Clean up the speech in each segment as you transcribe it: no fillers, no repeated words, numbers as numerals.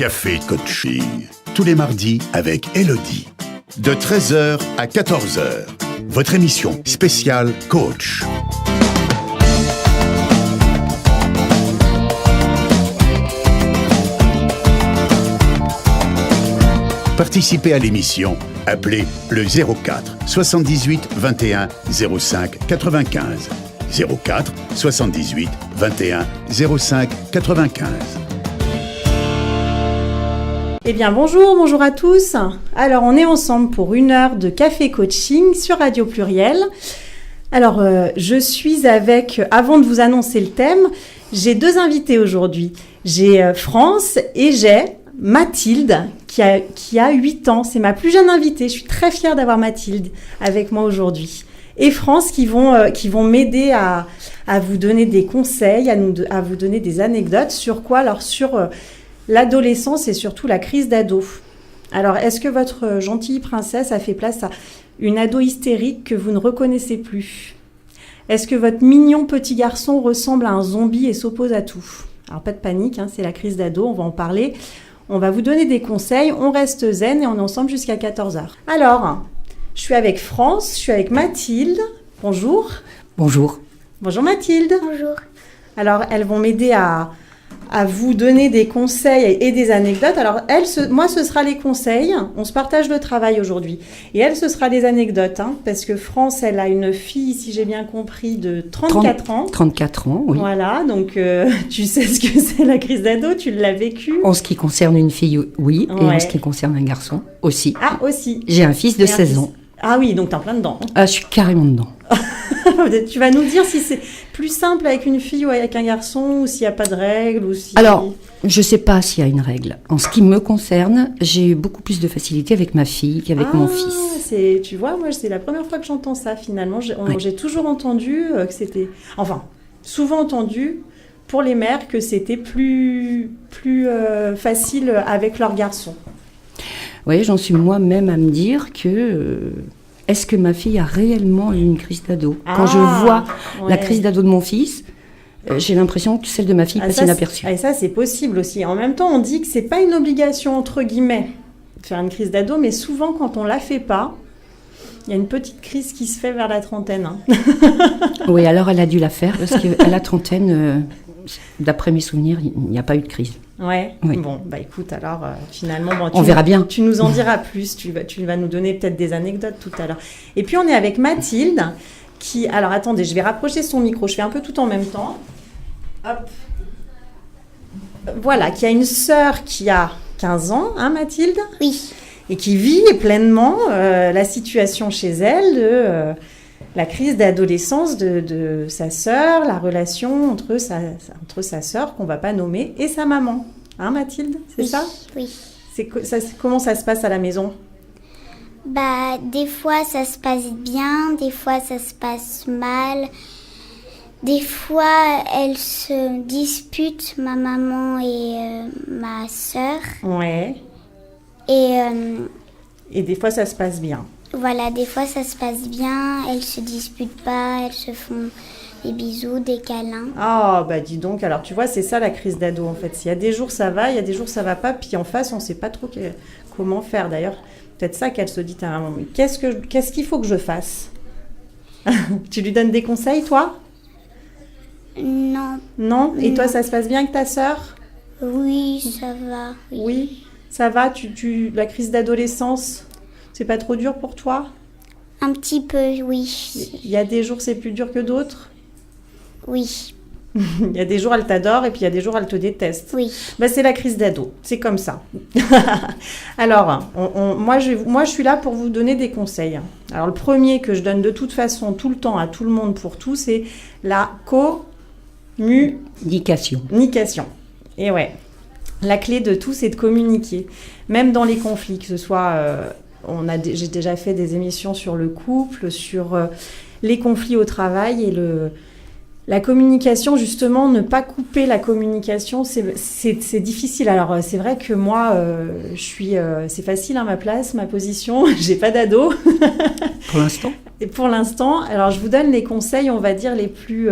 Café Coaching, tous les mardis avec Elodie. De 13h à 14h, votre émission spéciale Coach. Participez à l'émission, appelez le 04 78 21 05 95. 04 78 21 05 95. Eh bien bonjour à tous. Alors on est ensemble pour une heure de café coaching sur Radio Pluriel. Alors je suis avec, avant de vous annoncer le thème, j'ai deux invités aujourd'hui. J'ai France et j'ai Mathilde qui a 8 ans. C'est ma plus jeune invitée. Je suis très fière d'avoir Mathilde avec moi aujourd'hui. Et France qui vont m'aider à vous donner des conseils, à vous donner des anecdotes sur quoi? Alors sur l'adolescence et surtout la crise d'ado. Alors est-ce que votre gentille princesse a fait place à une ado hystérique que vous ne reconnaissez plus? Est-ce que votre mignon petit garçon ressemble à un zombie et s'oppose à tout? Alors pas de panique, c'est la crise d'ado, on va en parler. On va vous donner des conseils, on reste zen et on est ensemble jusqu'à 14h. Alors, je suis avec France, je suis avec Mathilde. Bonjour. Bonjour. Bonjour Mathilde. Bonjour. Alors, elles vont m'aider à vous donner des conseils et des anecdotes. Alors, moi, ce sera les conseils. On se partage le travail aujourd'hui. Et elle, ce sera les anecdotes. Parce que France, elle a une fille, si j'ai bien compris, de 34 ans. 34 ans, oui. Voilà, donc tu sais ce que c'est la crise d'ado, tu l'as vécu. En ce qui concerne une fille, oui. Ouais. Et en ce qui concerne un garçon, aussi. Ah, aussi. J'ai un fils de 16 ans. Ah oui, donc t'es en plein dedans. Ah, je suis carrément dedans. Tu vas nous dire si c'est plus simple avec une fille ou avec un garçon, ou s'il n'y a pas de règle, ou si... Alors, je ne sais pas s'il y a une règle. En ce qui me concerne, j'ai eu beaucoup plus de facilité avec ma fille qu'avec mon fils. Tu vois, moi, c'est la première fois que j'entends ça, finalement. J'ai toujours entendu que c'était... Enfin, souvent entendu, pour les mères, que c'était plus facile avec leur garçon. Oui, j'en suis moi-même à me dire que... Est-ce que ma fille a réellement eu une crise d'ado? Quand je vois la crise d'ado de mon fils, j'ai l'impression que celle de ma fille passe inaperçue. Et ça, c'est possible aussi. En même temps, on dit que c'est pas une obligation, entre guillemets, de faire une crise d'ado, mais souvent, quand on la fait pas, il y a une petite crise qui se fait vers la trentaine. Oui, alors elle a dû la faire, parce qu'à la trentaine, d'après mes souvenirs, il n'y a pas eu de crise. Ouais. Oui. Bon, donc alors, finalement... on verra bien. Tu nous en diras plus, tu vas nous donner peut-être des anecdotes tout à l'heure. Et puis, on est avec Mathilde, qui... Alors, attendez, je vais rapprocher son micro, je fais un peu tout en même temps. Hop. Voilà, qui a une sœur qui a 15 ans, Mathilde? Oui. Et qui vit pleinement la situation chez elle de... la crise d'adolescence de sa sœur, la relation entre sa sœur, qu'on ne va pas nommer, et sa maman. Mathilde, c'est ça? Oui. Comment ça se passe à la maison? Des fois, ça se passe bien, des fois, ça se passe mal. Des fois, elles se disputent, ma maman et ma sœur. Ouais. Et des fois, ça se passe bien. Voilà, des fois ça se passe bien, elles se disputent pas, elles se font des bisous, des câlins. Ah, dis donc, alors tu vois, c'est ça la crise d'ado en fait. Il y a des jours ça va, il y a des jours ça va pas, puis en face on sait pas trop comment faire. D'ailleurs, peut-être ça qu'elle se dit à un moment, mais qu'est-ce qu'il faut que je fasse? Tu lui donnes des conseils, toi? Non. Non? Et non. Toi, ça se passe bien avec ta sœur? Oui, ça va. Oui, ça va, la crise d'adolescence, c'est pas trop dur pour toi? Un petit peu, oui. Il y a des jours c'est plus dur que d'autres? Oui. Il y a des jours elle t'adore et puis il y a des jours elle te déteste. Oui. C'est la crise d'ado, c'est comme ça. Alors, moi je suis là pour vous donner des conseils. Alors le premier que je donne de toute façon tout le temps à tout le monde pour tout, c'est la communication. Et ouais, la clé de tout c'est de communiquer. Même dans les conflits, que ce soit... j'ai déjà fait des émissions sur le couple, sur les conflits au travail et la communication, justement, ne pas couper la communication, c'est difficile. Alors, c'est vrai que moi, c'est facile, ma place, ma position, j'ai pas d'ado. Pour l'instant? Et pour l'instant, alors je vous donne les conseils, on va dire, les plus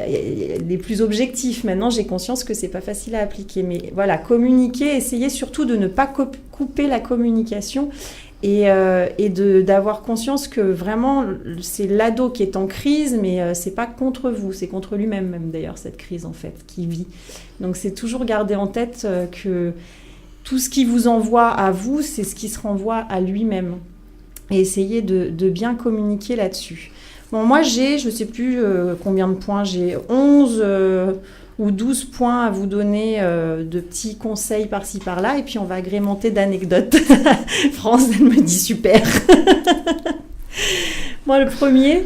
les plus objectifs. Maintenant, j'ai conscience que c'est pas facile à appliquer. Mais voilà, communiquer, essayez surtout de ne pas couper la communication et d'avoir conscience que vraiment, c'est l'ado qui est en crise, mais c'est pas contre vous, c'est contre lui-même même d'ailleurs, cette crise en fait, qu'il vit. Donc c'est toujours garder en tête que tout ce qui vous envoie à vous, c'est ce qui se renvoie à lui-même. Et essayez de bien communiquer là-dessus. Bon, moi je ne sais plus combien de points, j'ai 11 ou 12 points à vous donner de petits conseils par-ci par-là, et puis on va agrémenter d'anecdotes. France, elle me dit super. Moi, le premier,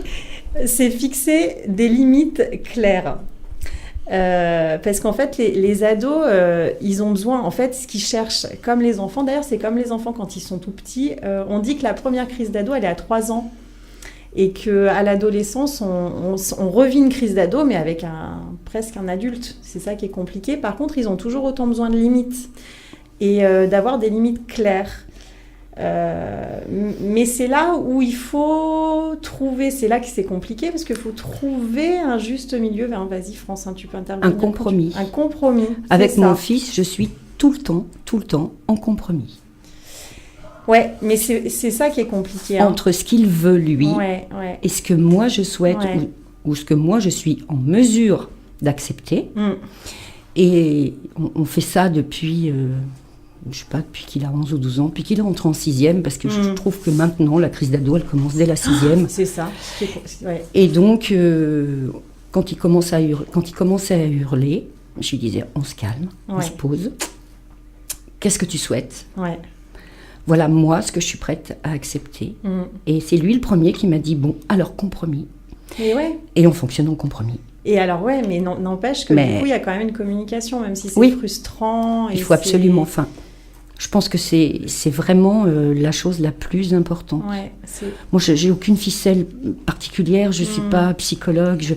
c'est fixer des limites claires. Parce qu'en fait, les ados, ils ont besoin, en fait, ce qu'ils cherchent, comme les enfants, d'ailleurs, c'est comme les enfants quand ils sont tout petits, on dit que la première crise d'ado, elle est à 3 ans. Et qu'à l'adolescence, on revit une crise d'ado, mais avec presque un adulte. C'est ça qui est compliqué. Par contre, ils ont toujours autant besoin de limites et d'avoir des limites claires. Mais c'est là où il faut trouver, c'est là que c'est compliqué, parce qu'il faut trouver un juste milieu. Vas-y, France, tu peux intervenir. Un compromis. Un compromis. Avec mon fils, je suis tout le temps en compromis. Ouais, mais c'est ça qui est compliqué. Hein. Entre ce qu'il veut, lui, et ce que moi je souhaite, ou ce que moi je suis en mesure d'accepter. Et on fait ça depuis, je sais pas, depuis qu'il a 11 ou 12 ans, depuis qu'il est entré en 6e, parce que je trouve que maintenant, la crise d'ado, elle commence dès la 6e. C'est ça. Et donc, quand il commençait à hurler, je lui disais, on se calme, on se pose. Qu'est-ce que tu souhaites ? Voilà, moi, ce que je suis prête à accepter. Et c'est lui le premier qui m'a dit, bon, alors compromis. Et on fonctionne en compromis. Et alors, mais n'empêche que du coup, il y a quand même une communication, même si c'est frustrant. Il faut absolument, je pense que c'est vraiment la chose la plus importante. Moi, j'ai aucune ficelle particulière, je ne suis pas psychologue,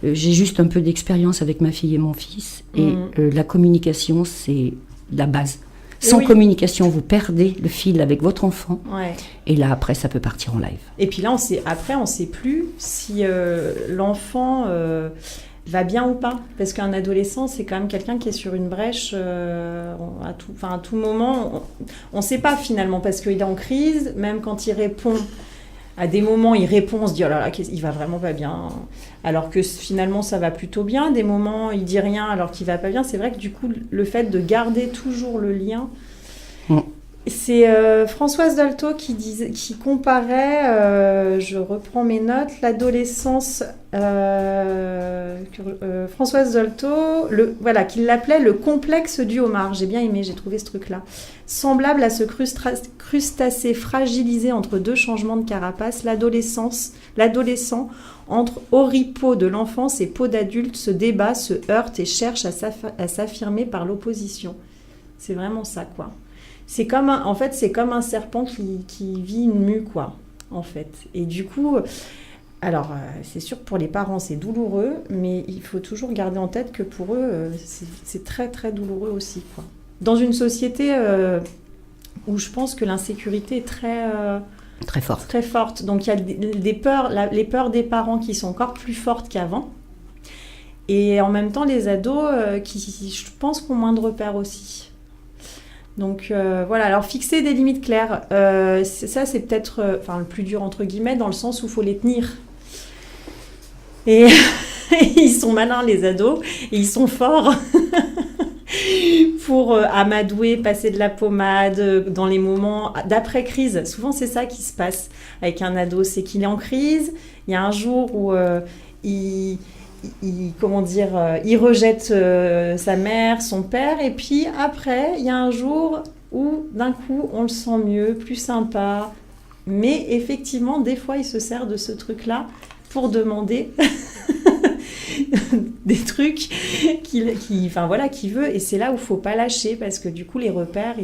j'ai juste un peu d'expérience avec ma fille et mon fils. Et la communication, c'est la base. Sans communication, vous perdez le fil avec votre enfant. Et là, après, ça peut partir en live. Et puis là, on ne sait plus si l'enfant va bien ou pas. Parce qu'un adolescent, c'est quand même quelqu'un qui est sur une brèche à tout moment. On ne sait pas finalement, parce qu'il est en crise. Même quand il répond, à des moments, il répond, on se dit « Oh là là, il va vraiment pas bien ». Alors que finalement, ça va plutôt bien. Des moments, il dit rien alors qu'il va pas bien. C'est vrai que du coup, le fait de garder toujours le lien... C'est Françoise Dolto qui comparait, je reprends mes notes, l'adolescence, Françoise Dolto, qui l'appelait le complexe du homard. J'ai bien aimé, j'ai trouvé ce truc-là. Semblable à ce crustacé fragilisé entre deux changements de carapace, l'adolescent, entre oripeaux de l'enfance et peau d'adulte, se débat, se heurte et cherche à s'affirmer par l'opposition. C'est vraiment ça, quoi. C'est comme un serpent qui vit une mue, quoi, en fait. Et du coup, alors, c'est sûr que pour les parents, c'est douloureux, mais il faut toujours garder en tête que pour eux, c'est très, très douloureux aussi, quoi. Dans une société où je pense que l'insécurité est très forte. Très forte. Donc, il y a les peurs des parents qui sont encore plus fortes qu'avant. Et en même temps, les ados qui, je pense, ont moins de repères aussi. Donc voilà, alors fixer des limites claires, ça c'est peut-être le plus dur entre guillemets, dans le sens où il faut les tenir. Et ils sont malins les ados, et ils sont forts pour amadouer, passer de la pommade dans les moments d'après-crise. Souvent c'est ça qui se passe avec un ado, c'est qu'il est en crise, il y a un jour où il rejette sa mère, son père, et puis après, il y a un jour où d'un coup, on le sent mieux, plus sympa, mais effectivement, des fois, il se sert de ce truc-là pour demander des trucs qu'il veut, et c'est là où il ne faut pas lâcher, parce que du coup, les repères,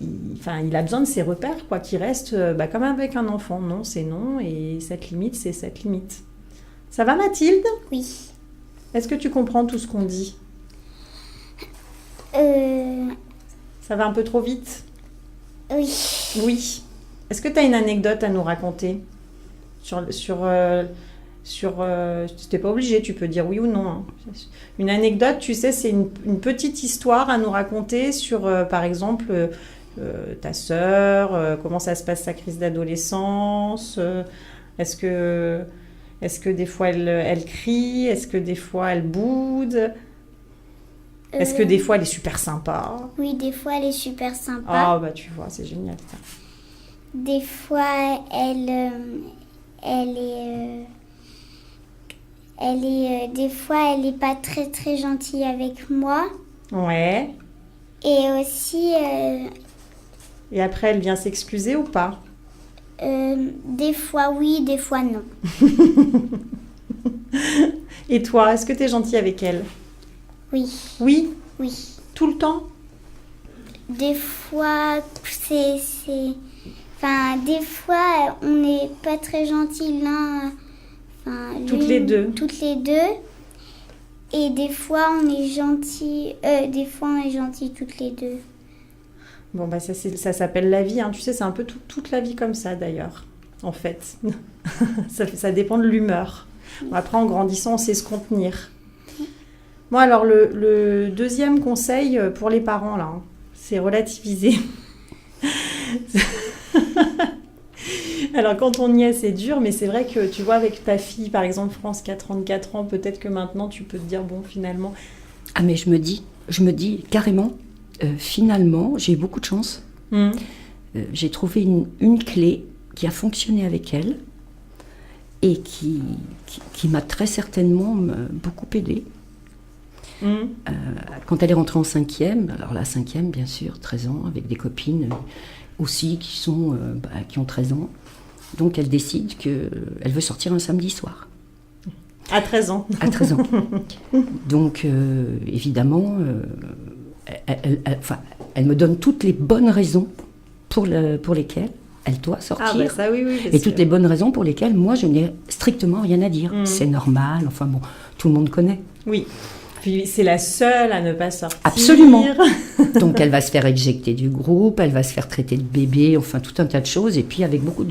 il a besoin de ses repères, quoi, qui restent comme avec un enfant. Non, c'est non, et cette limite, c'est cette limite. Ça va, Mathilde ? Oui. Est-ce que tu comprends tout ce qu'on dit ? Ça va un peu trop vite ? Oui. Oui. Est-ce que tu as une anecdote à nous raconter sur t'es pas obligé, tu peux dire oui ou non. Hein. Une anecdote, tu sais, c'est une petite histoire à nous raconter sur, par exemple, ta sœur, comment ça se passe sa crise d'adolescence, est-ce que des fois elle crie, est-ce que des fois elle boude, est-ce que des fois elle est super sympa? Oui, des fois elle est super sympa. Ah bah tu vois, c'est génial ça. Des fois des fois elle est pas très très gentille avec moi. Ouais. Et aussi Et après elle vient s'excuser ou pas? des fois oui, des fois non. Et toi, est-ce que tu es gentille avec elle? Oui. Oui? Oui. Tout le temps? Des fois des fois on n'est pas très gentils l'un. Toutes les deux. Toutes les deux. Et des fois on est gentils. Des fois on est gentils toutes les deux. Bon, bah ça s'appelle la vie, hein. Tu sais, c'est un peu toute la vie comme ça, d'ailleurs, en fait. ça dépend de l'humeur. Bon, après, en grandissant, on sait se contenir. Bon, alors, le deuxième conseil pour les parents, là, hein, c'est relativiser. Alors, quand on y est, c'est dur, mais c'est vrai que, tu vois, avec ta fille, par exemple, France qui a 34 ans, peut-être que maintenant, tu peux te dire, bon, finalement... Ah, mais je me dis carrément... finalement, j'ai eu beaucoup de chance. J'ai trouvé une clé qui a fonctionné avec elle et qui m'a très certainement beaucoup aidée. Quand elle est rentrée en 5e, alors la 5e, bien sûr, 13 ans, avec des copines aussi qui ont 13 ans. Donc elle décide qu'elle veut sortir un samedi soir. À 13 ans. À 13 ans. Donc, évidemment... Elle me donne toutes les bonnes raisons pour lesquelles elle doit sortir. Ah bah ça, oui, et toutes les bonnes raisons pour lesquelles moi, je n'ai strictement rien à dire. C'est normal, enfin bon, tout le monde connaît. Oui, puis c'est la seule à ne pas sortir. Absolument. Donc elle va se faire éjecter du groupe, elle va se faire traiter de bébé, enfin tout un tas de choses, et puis avec beaucoup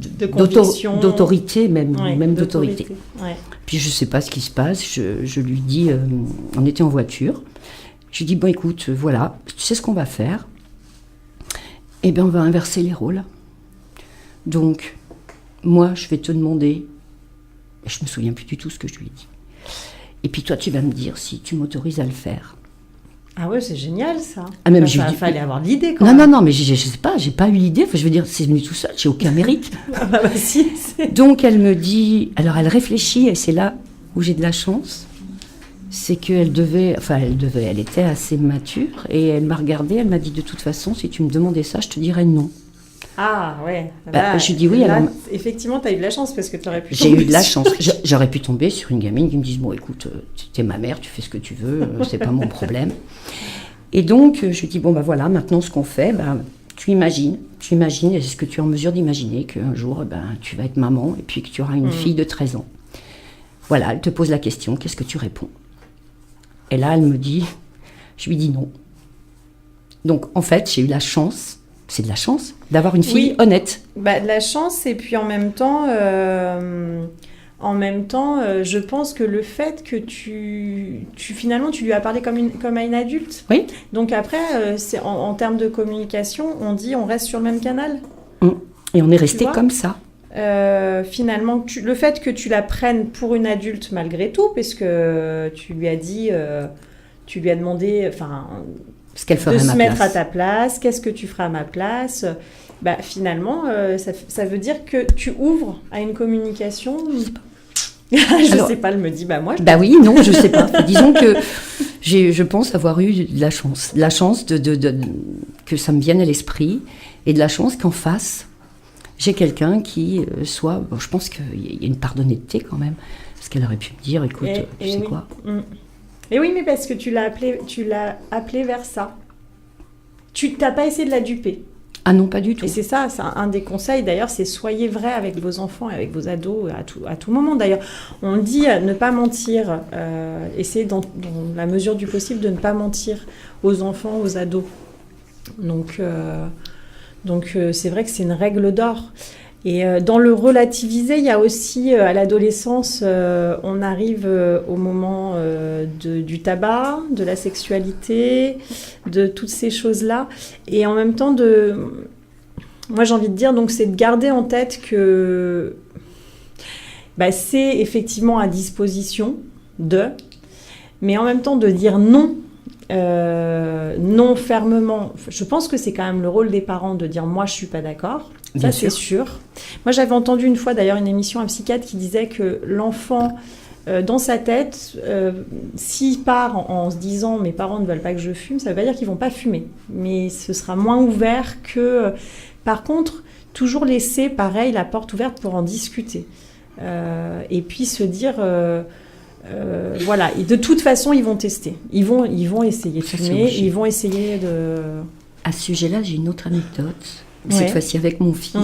d'autorité, même d'autorité. Ouais. Puis je ne sais pas ce qui se passe, je lui dis, on était en voiture, je lui dis, bon écoute, voilà, tu sais ce qu'on va faire? Eh bien on va inverser les rôles. Donc, moi je vais te demander, je ne me souviens plus du tout ce que je lui ai dit, et puis toi tu vas me dire si tu m'autorises à le faire. Ah ouais, c'est génial ça. Ah, même il fallait avoir l'idée quand même. Non, mais je sais pas, j'ai pas eu l'idée. Enfin, je veux dire, c'est venu tout seul, j'ai aucun mérite. Ah bah si. Donc elle me dit, alors elle réfléchit et c'est là où j'ai de la chance. C'est qu'elle elle était assez mature et elle m'a regardée, elle m'a dit de toute façon, si tu me demandais ça, je te dirais non. Ah ouais. Je lui dis oui. Là, alors, effectivement, tu as eu de la chance parce que tu aurais pu j'ai eu de la chance. J'aurais pu tomber sur une gamine qui me dise, bon écoute, tu es ma mère, tu fais ce que tu veux, c'est pas mon problème. Et donc, je lui dis, bon bah voilà, maintenant ce qu'on fait, tu imagines, est-ce que tu es en mesure d'imaginer qu'un jour, tu vas être maman et puis que tu auras une fille de 13 ans. Voilà, elle te pose la question, qu'est-ce que tu réponds? Et là, elle me dit, je lui dis non. Donc, en fait, j'ai eu la chance, c'est de la chance, d'avoir une fille honnête. De la chance, et puis en même temps, je pense que le fait que finalement, tu lui as parlé comme à une adulte. Oui. Donc après, c'est en termes de communication, on dit on reste sur le même canal. Et on est resté comme ça. Finalement, le fait que tu la prennes pour une adulte malgré tout, parce que tu lui as dit, tu lui as demandé, ce qu'elle ferait de à ma se mettre place. à ta place, qu'est-ce que tu feras à ma place? Finalement, ça veut dire que tu ouvres à une communication. Je sais pas, elle me dit, moi. Oui, non, je sais pas. Disons que je pense avoir eu de la chance que ça me vienne à l'esprit, et de la chance qu'en face, j'ai quelqu'un qui soit... je pense qu'il y a une part d'honnêteté quand même, parce qu'elle aurait pu me dire, écoute, tu sais quoi. Et oui, mais parce que tu l'as appelé vers ça. Tu n'as pas essayé de la duper. Ah non, pas du tout. Et c'est ça, c'est un des conseils d'ailleurs, c'est soyez vrai avec vos enfants et avec vos ados à tout moment d'ailleurs. On dit ne pas mentir, essayez dans la mesure du possible de ne pas mentir aux enfants, aux ados. Donc c'est vrai que c'est une règle d'or. Et dans le relativiser, il y a aussi, à l'adolescence, on arrive au moment du tabac, de la sexualité, de toutes ces choses-là. Et en même temps, moi j'ai envie de dire, donc, c'est de garder en tête que c'est effectivement à disposition mais en même temps de dire non. Non fermement. Je pense que c'est quand même le rôle des parents de dire moi je suis pas d'accord. Ça c'est sûr. Moi j'avais entendu une fois d'ailleurs une émission, un psychiatre qui disait que l'enfant dans sa tête, s'il part en se disant mes parents ne veulent pas que je fume, ça veut pas dire qu'ils vont pas fumer, mais ce sera moins ouvert que. Par contre, toujours laisser pareil la porte ouverte pour en discuter et puis se dire. Voilà, et de toute façon, ils vont tester. Ils vont essayer de fumer, ils vont essayer de... À ce sujet-là, j'ai une autre anecdote. Cette fois-ci avec mon fils.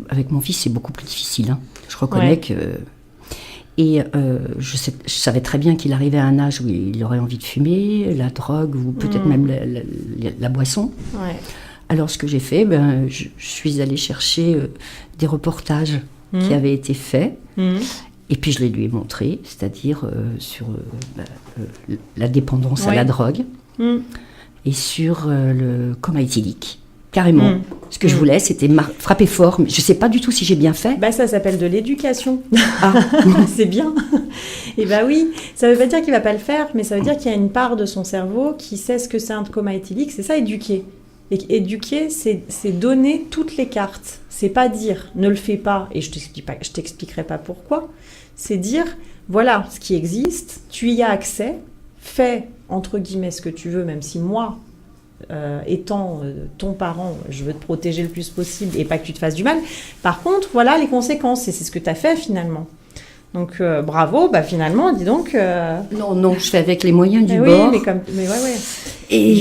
Avec mon fils, c'est beaucoup plus difficile. Hein. Je reconnais que... Et je savais très bien qu'il arrivait à un âge où il aurait envie de fumer, la drogue ou peut-être même la boisson. Ouais. Alors, ce que j'ai fait, je suis allée chercher des reportages qui avaient été faits. Et puis je les lui ai montrés, c'est-à-dire sur la dépendance à la drogue et sur le coma éthylique. Carrément. Ce que je voulais, c'était frapper fort. Mais je ne sais pas du tout si j'ai bien fait. Ça s'appelle de l'éducation. Ah. C'est bien. Et oui, ça ne veut pas dire qu'il ne va pas le faire, mais ça veut dire qu'il y a une part de son cerveau qui sait ce que c'est un coma éthylique. C'est ça, éduquer. Et éduquer, c'est donner toutes les cartes. C'est pas dire ne le fais pas et je t'expliquerai pas pourquoi. C'est dire voilà ce qui existe, tu y as accès, fais entre guillemets ce que tu veux, même si moi, étant ton parent, je veux te protéger le plus possible et pas que tu te fasses du mal. Par contre, voilà les conséquences et c'est ce que tu as fait finalement. Donc bravo, finalement, dis donc. Non, je fais avec les moyens du bord. Oui, mais ouais. Et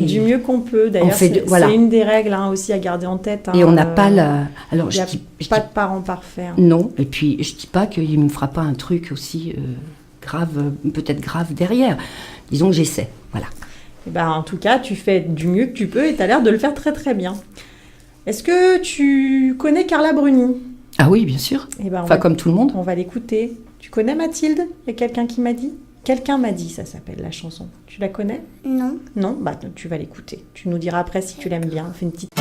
du mieux qu'on peut. D'ailleurs, c'est une des règles aussi à garder en tête. Et on n'a pas la. Alors, il n'y a pas de parents parfaits. Non, et puis je dis pas qu'il me fera pas un truc aussi grave, peut-être grave derrière. Disons que j'essaie, voilà. Et en tout cas, tu fais du mieux que tu peux et tu as l'air de le faire très très bien. Est-ce que tu connais Carla Bruni ? Ah oui, bien sûr. Comme tout le monde. On va l'écouter. Tu connais Mathilde ? Il y a quelqu'un qui m'a dit ? Quelqu'un m'a dit, ça s'appelle la chanson. Tu la connais ? Non. Non ? Tu vas l'écouter. Tu nous diras après si tu l'aimes bien. Fais une petite...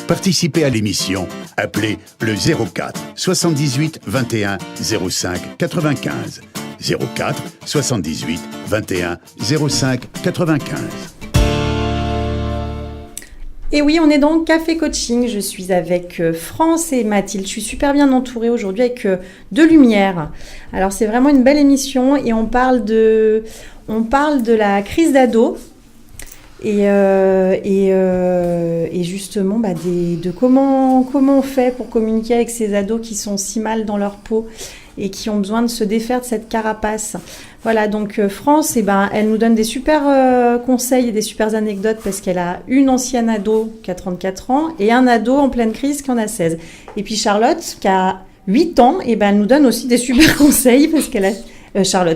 Participez à l'émission. Appelez le 04 78 21 05 95. 04 78 21 05 95. Et oui, on est dans Café Coaching. Je suis avec France et Mathilde. Je suis super bien entourée aujourd'hui avec de lumière. Alors, c'est vraiment une belle émission et on parle de la crise d'ado et justement de comment on fait pour communiquer avec ces ados qui sont si mal dans leur peau et qui ont besoin de se défaire de cette carapace. Voilà, donc France, elle nous donne des super conseils et des super anecdotes parce qu'elle a une ancienne ado qui a 34 ans et un ado en pleine crise qui en a 16. Et puis Charlotte, qui a 8 ans, elle nous donne aussi des super conseils parce qu'elle a...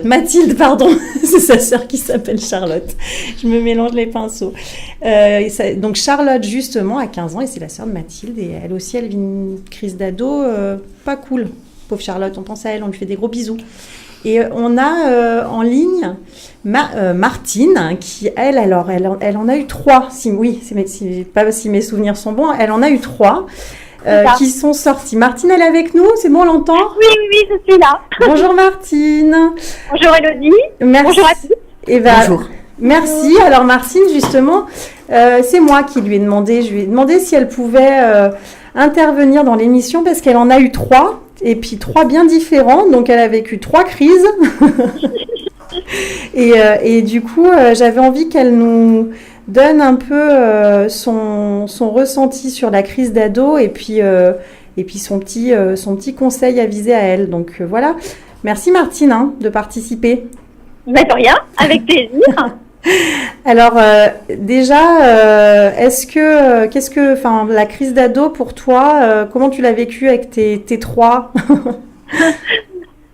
Mathilde, pardon, c'est sa sœur qui s'appelle Charlotte. Je me mélange les pinceaux. Donc Charlotte, justement, a 15 ans et c'est la sœur de Mathilde et elle aussi, elle vit une crise d'ado pas cool. Pauvre Charlotte, on pense à elle, on lui fait des gros bisous. Et on a en ligne Martine, qui elle en a eu 3. Si mes souvenirs sont bons, elle en a eu 3 qui sont sortis. Martine, elle est avec nous, c'est bon, on l'entend ? Oui, je suis là. Bonjour Martine. Bonjour Elodie. Merci. Bonjour à tous. Bonjour. Merci. Alors Martine, justement, c'est moi qui lui ai demandé. Je lui ai demandé si elle pouvait intervenir dans l'émission parce qu'elle en a eu 3. Et puis 3 bien différents, donc elle a vécu 3 crises. et du coup, j'avais envie qu'elle nous donne un peu son ressenti sur la crise d'ado et puis son petit conseil avisé à elle. Donc voilà. Merci Martine de participer. De rien, avec plaisir. Alors déjà, la crise d'ado pour toi, comment tu l'as vécue avec tes 3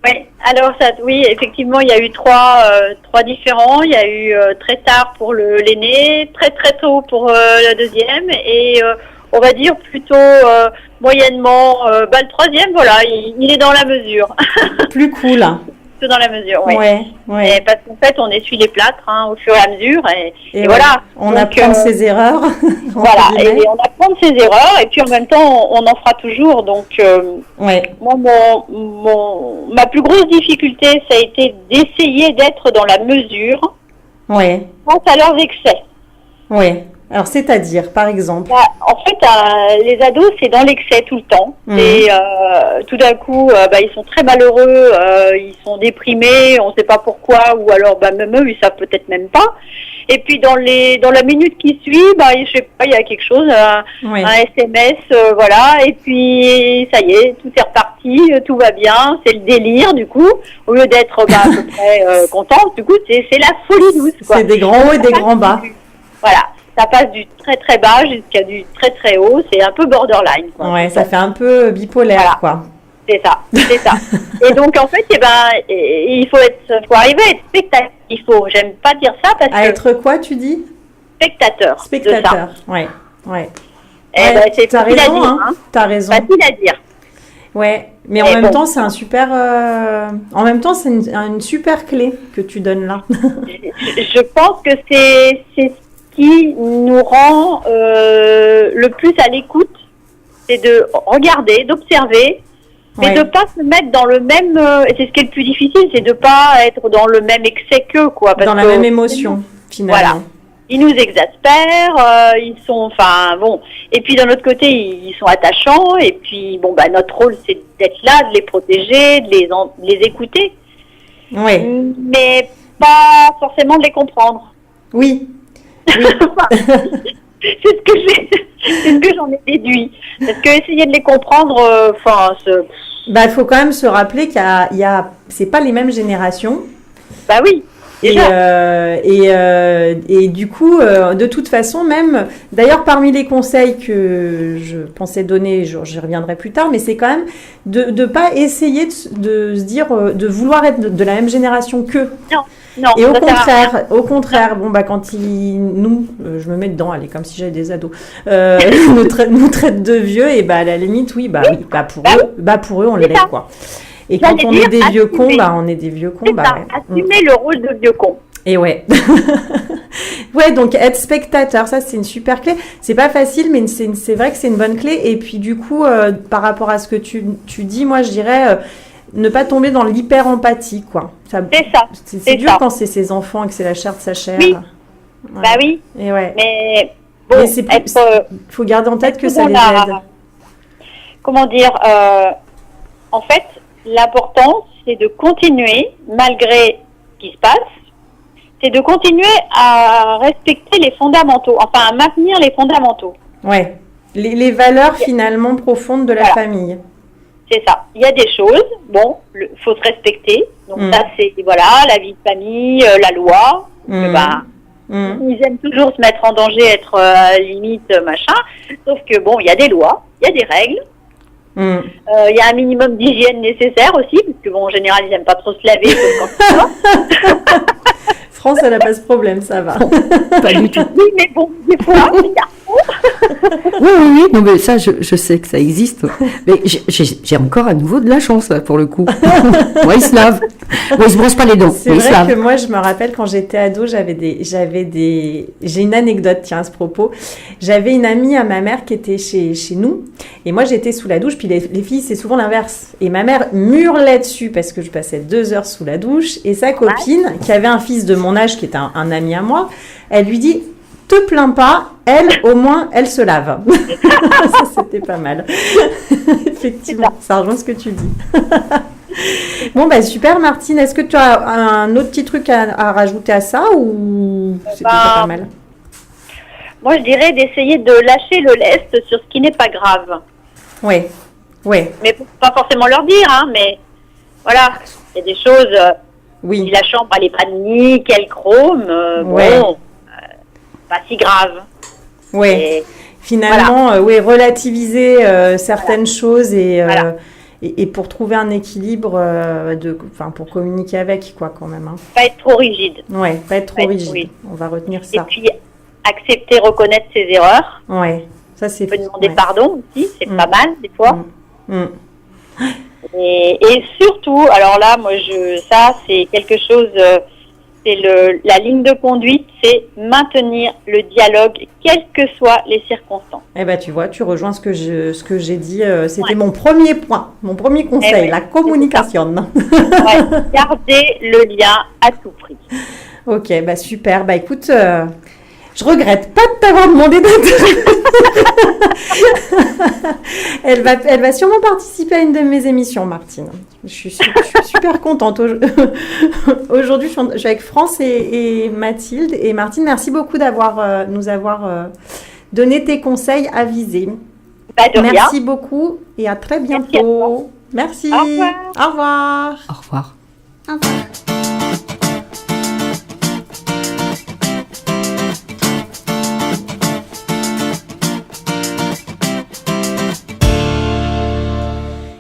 Oui, Alors oui, effectivement, il y a eu trois différents. Il y a eu très tard pour l'aîné, très très tôt pour la deuxième, et on va dire plutôt moyennement. Le troisième, voilà, il est dans la mesure. Plus cool. Dans la mesure, oui. Ouais. Et parce qu'en fait, on essuie les plâtres au fur et à mesure, et voilà. On apprend de ses erreurs. Voilà, et on apprend de ses erreurs, et puis en même temps, on en fera toujours. Donc, moi, ma plus grosse difficulté, ça a été d'essayer d'être dans la mesure face à leurs excès. Oui. Alors, c'est-à-dire, par exemple En fait, les ados, c'est dans l'excès tout le temps. Et tout d'un coup, ils sont très malheureux, ils sont déprimés, on ne sait pas pourquoi, ou alors même eux, ils savent peut-être même pas. Et puis dans la minute qui suit, je sais pas, il y a quelque chose, un SMS, voilà. Et puis ça y est, tout est reparti, tout va bien, c'est le délire du coup. Au lieu d'être à peu près content, du coup, c'est la folie douce, quoi. C'est des grands hauts et des grands bas. Voilà. Ça passe du très très bas jusqu'à du très très haut, c'est un peu borderline, quoi. Ouais, ça fait un peu bipolaire, quoi. C'est ça. Et donc en fait, il faut arriver à être spectateur. J'aime pas dire ça parce que. Être quoi, tu dis? Spectateur. Ouais. C'est t'as facile raison, à dire. T'as raison. Facile à dire. Ouais, mais en même temps, c'est un super. En même temps, c'est une super clé que tu donnes là. Je pense que c'est ce qui nous rend le plus à l'écoute, c'est de regarder, d'observer, mais de pas se mettre dans le même. Et c'est ce qui est le plus difficile, c'est de pas être dans le même excès qu'eux, quoi. Dans la même émotion, finalement. Voilà. Ils nous exaspèrent, ils sont, et puis d'un autre côté, ils sont attachants, et puis, notre rôle, c'est d'être là, de les protéger, de les écouter. Oui. Mais pas forcément de les comprendre. Oui. C'est ce que j'en ai déduit. Parce que essayer de les comprendre, il faut quand même se rappeler c'est pas les mêmes générations. Oui. Et du coup, de toute façon, même, d'ailleurs, parmi les conseils que je pensais donner, j'y reviendrai plus tard, mais c'est quand même de pas essayer de se dire, de vouloir être de la même génération qu'eux. Non, et au contraire, quand je me mets dedans, allez, comme si j'avais des ados, nous traitent de vieux, et à la limite, pour eux, on l'est, quoi. Et quand on est des vieux cons, on est des vieux cons. Assumer le rôle de vieux con. Et ouais. Donc être spectateur, ça c'est une super clé. C'est pas facile, mais c'est vrai que c'est une bonne clé. Et puis du coup, par rapport à ce que tu dis, moi je dirais ne pas tomber dans l'hyper-empathie, quoi. C'est ça. C'est dur quand c'est ses enfants et que c'est la chair de sa chair. Oui. Ouais. Oui. Et ouais. Mais faut garder en tête que ça les aide. Comment dire en fait, l'important, c'est de continuer, malgré ce qui se passe, c'est de continuer à respecter les fondamentaux, à maintenir les fondamentaux. Ouais, les valeurs finalement profondes de la famille. C'est ça. Il y a des choses, faut se respecter. Donc ça, c'est, la vie de famille, la loi. Ils aiment toujours se mettre en danger, être limite, machin. Sauf que, il y a des lois, il y a des règles. Il y a un minimum d'hygiène nécessaire aussi, parce que en général, ils n'aiment pas trop se laver. France, elle n'a pas ce problème, ça va. Pas du tout. Oui, mais des fois, oui, non, mais ça, je sais que ça existe. Mais j'ai encore à nouveau de la chance, là, pour le coup. Moi, ils se lavent. Moi, ils se brossent pas les dents. C'est vrai que moi, je me rappelle quand j'étais ado, j'ai une anecdote, tiens, à ce propos. J'avais une amie à ma mère qui était chez nous. Et moi, j'étais sous la douche. Puis les filles, c'est souvent l'inverse. Et ma mère hurlait dessus parce que je passais 2 heures sous la douche. Et sa copine, qui avait un fils de mon âge, qui était un ami à moi, elle lui dit... te plains pas, elle, au moins, elle se lave. Ça, c'était pas mal. Effectivement, ça rejoint ce que tu dis. Super, Martine. Est-ce que tu as un autre petit truc à rajouter à ça ou c'était pas mal? Moi, je dirais d'essayer de lâcher le lest sur ce qui n'est pas grave. Oui. Mais pas forcément leur dire, mais voilà, il y a des choses... si la chambre, elle n'est pas nickel chrome, pas si grave. Oui. Finalement, relativiser certaines choses et et pour trouver un équilibre, pour communiquer avec, quoi, quand même. Hein. Pas être trop rigide. Ouais, pas être trop rigide. On va retenir ça. Et puis, accepter, reconnaître ses erreurs. Ouais, ça c'est... On peut demander pardon aussi, c'est pas mal, des fois. Et surtout, alors là, ça, c'est quelque chose... c'est la ligne de conduite, c'est maintenir le dialogue, quelles que soient les circonstances. Eh ben, tu vois, tu rejoins ce que j'ai dit. C'était mon premier point, mon premier conseil, la communication. Garder le lien à tout prix. Ok, bah super. Bah écoute, je regrette pas de t'avoir demandé d'intervenir. Elle va sûrement participer à une de mes émissions, Martine. Je suis super contente. Aujourd'hui, je suis avec France et Mathilde. Et Martine, merci beaucoup nous avoir donné tes conseils avisés. Merci beaucoup et à très bientôt. Merci. Au revoir. Au revoir. Au revoir. Au revoir.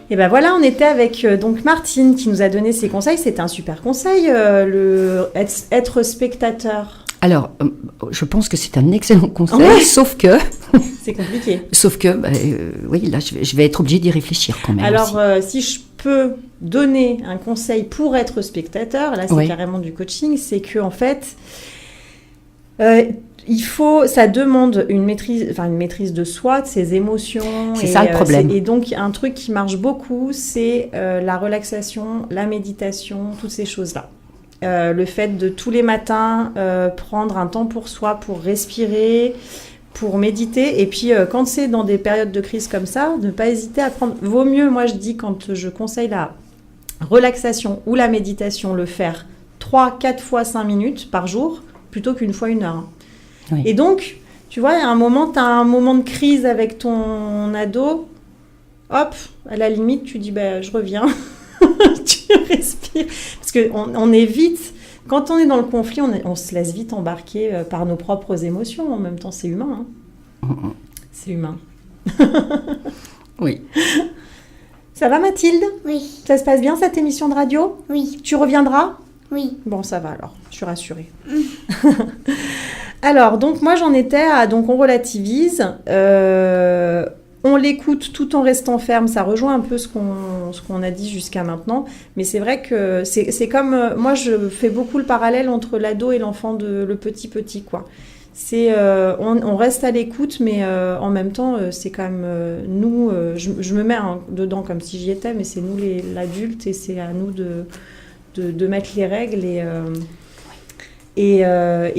Et ben voilà, on était avec donc Martine qui nous a donné ses conseils. C'était un super conseil, être spectateur. Alors, je pense que c'est un excellent conseil, sauf que... C'est compliqué. Sauf que, oui, là, je vais être obligée d'y réfléchir quand même. Alors, si je peux donner un conseil pour être spectateur, là, c'est carrément du coaching, c'est que en fait, ça demande une maîtrise de soi, de ses émotions. C'est ça le problème. Et donc, un truc qui marche beaucoup, c'est la relaxation, la méditation, toutes ces choses-là. Le fait de tous les matins prendre un temps pour soi, pour respirer, pour méditer. Et puis, quand c'est dans des périodes de crise comme ça, ne pas hésiter à prendre... Vaut mieux, moi, je dis, quand je conseille la relaxation ou la méditation, le faire 3, 4 fois 5 minutes par jour, plutôt qu'une fois 1 heure. Oui. Et donc, tu vois, à un moment, tu as un moment de crise avec ton ado, hop, à la limite, tu dis, je reviens, tu respires. Parce qu'on est vite, quand on est dans le conflit, on se laisse vite embarquer par nos propres émotions. En même temps, c'est humain. Hein. C'est humain. Oui. Ça va, Mathilde ? Oui. Ça se passe bien, cette émission de radio ? Oui. Tu reviendras ? Oui. Bon, ça va alors, je suis rassurée. Alors, donc moi j'en étais à... Donc on relativise, on l'écoute tout en restant ferme, ça rejoint un peu ce qu'on a dit jusqu'à maintenant, mais c'est vrai que c'est comme... moi je fais beaucoup le parallèle entre l'ado et l'enfant, le petit, quoi. C'est, on reste à l'écoute, mais en même temps, c'est quand même nous... je me mets dedans comme si j'y étais, mais c'est nous l'adulte et c'est à nous de mettre les règles et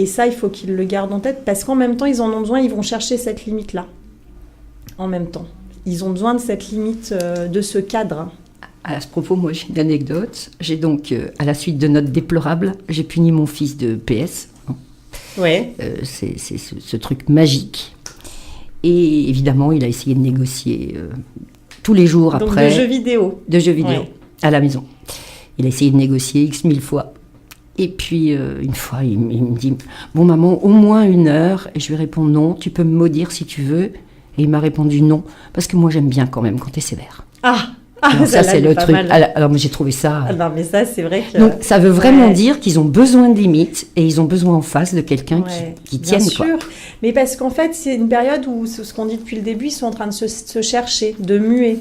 ça, il faut qu'ils le gardent en tête parce qu'en même temps, ils en ont besoin, ils vont chercher cette limite-là. En même temps. Ils ont besoin de cette limite, de ce cadre. À ce propos, moi, j'ai une anecdote. J'ai donc, à la suite de notes déplorables, j'ai puni mon fils de PS. Ouais. C'est ce truc magique. Et évidemment, il a essayé de négocier tous les jours donc après. De jeux vidéo. De jeux vidéo, à la maison. Il a essayé de négocier X mille fois. Et puis, une fois, il me dit « Bon, maman, au moins 1 heure ?» Et je lui réponds « Non, tu peux me maudire si tu veux. » Et il m'a répondu « Non, parce que moi, j'aime bien quand même quand t'es sévère. » Alors, ça, c'est le truc. Alors, mais j'ai trouvé ça... non, mais ça, c'est vrai que... Donc, ça veut vraiment dire qu'ils ont besoin de limites et ils ont besoin en face de quelqu'un qui tienne. Bien sûr, mais parce qu'en fait, c'est une période où, ce qu'on dit depuis le début, ils sont en train de se chercher, de muer.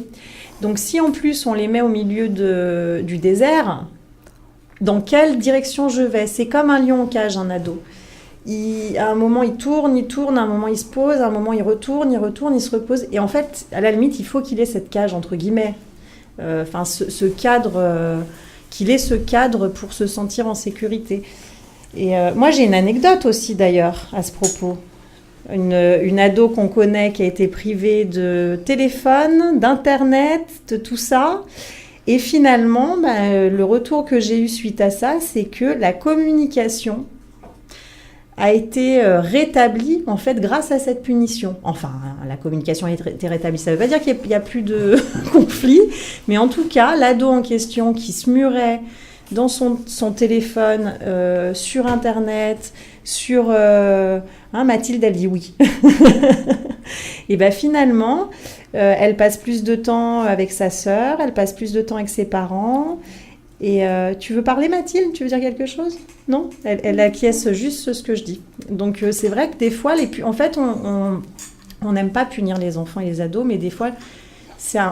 Donc, si en plus, on les met au milieu du désert... Dans quelle direction je vais ? C'est comme un lion en cage, un ado. À un moment, il tourne, à un moment, il se pose, à un moment, il retourne, il se repose. Et en fait, à la limite, il faut qu'il ait cette cage, entre guillemets. Ce cadre, qu'il ait ce cadre pour se sentir en sécurité. Et moi, j'ai une anecdote aussi, d'ailleurs, à ce propos. Une ado qu'on connaît qui a été privée de téléphone, d'internet, de tout ça. Et finalement, le retour que j'ai eu suite à ça, c'est que la communication a été rétablie, en fait, grâce à cette punition. Enfin, la communication a été rétablie. Ça ne veut pas dire qu'il n'y a plus de conflit, mais en tout cas, l'ado en question qui se murait dans son téléphone, sur Internet, Mathilde, elle dit oui. Et finalement... Elle passe plus de temps avec sa sœur, elle passe plus de temps avec ses parents. Et tu veux parler, Mathilde? Tu veux dire quelque chose? Non? Elle acquiesce juste ce que je dis. Donc c'est vrai que des fois, en fait, on n'aime pas punir les enfants et les ados, mais des fois,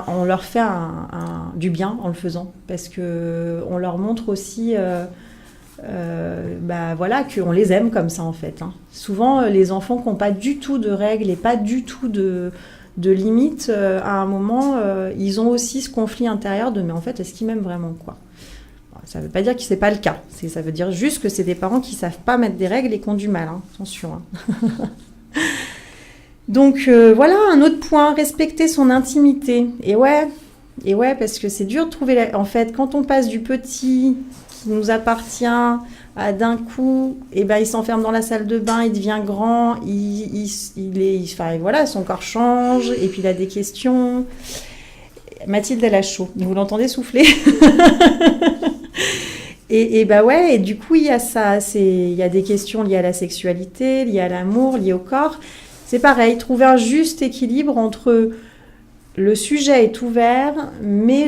on leur fait du bien en le faisant, parce qu'on leur montre aussi voilà, qu'on les aime comme ça, en fait. Hein. Souvent, les enfants qui n'ont pas du tout de règles et pas du tout de limites, à un moment, ils ont aussi ce conflit intérieur de « mais en fait, est-ce qu'ils m'aiment vraiment, quoi ?» Ça ne veut pas dire que ce n'est pas le cas. Ça veut dire juste que c'est des parents qui ne savent pas mettre des règles et qui ont du mal. Hein. Attention. Hein. Donc, voilà, un autre point, respecter son intimité. Et ouais, parce que c'est dur de trouver... En fait, quand on passe du petit qui nous appartient à d'un coup, il s'enferme dans la salle de bain, il devient grand, voilà, son corps change, et puis il a des questions. Mathilde, elle a chaud. Vous l'entendez souffler? Et du coup, il y a ça. Il y a des questions liées à la sexualité, liées à l'amour, liées au corps. C'est pareil, trouver un juste équilibre entre le sujet est ouvert, mais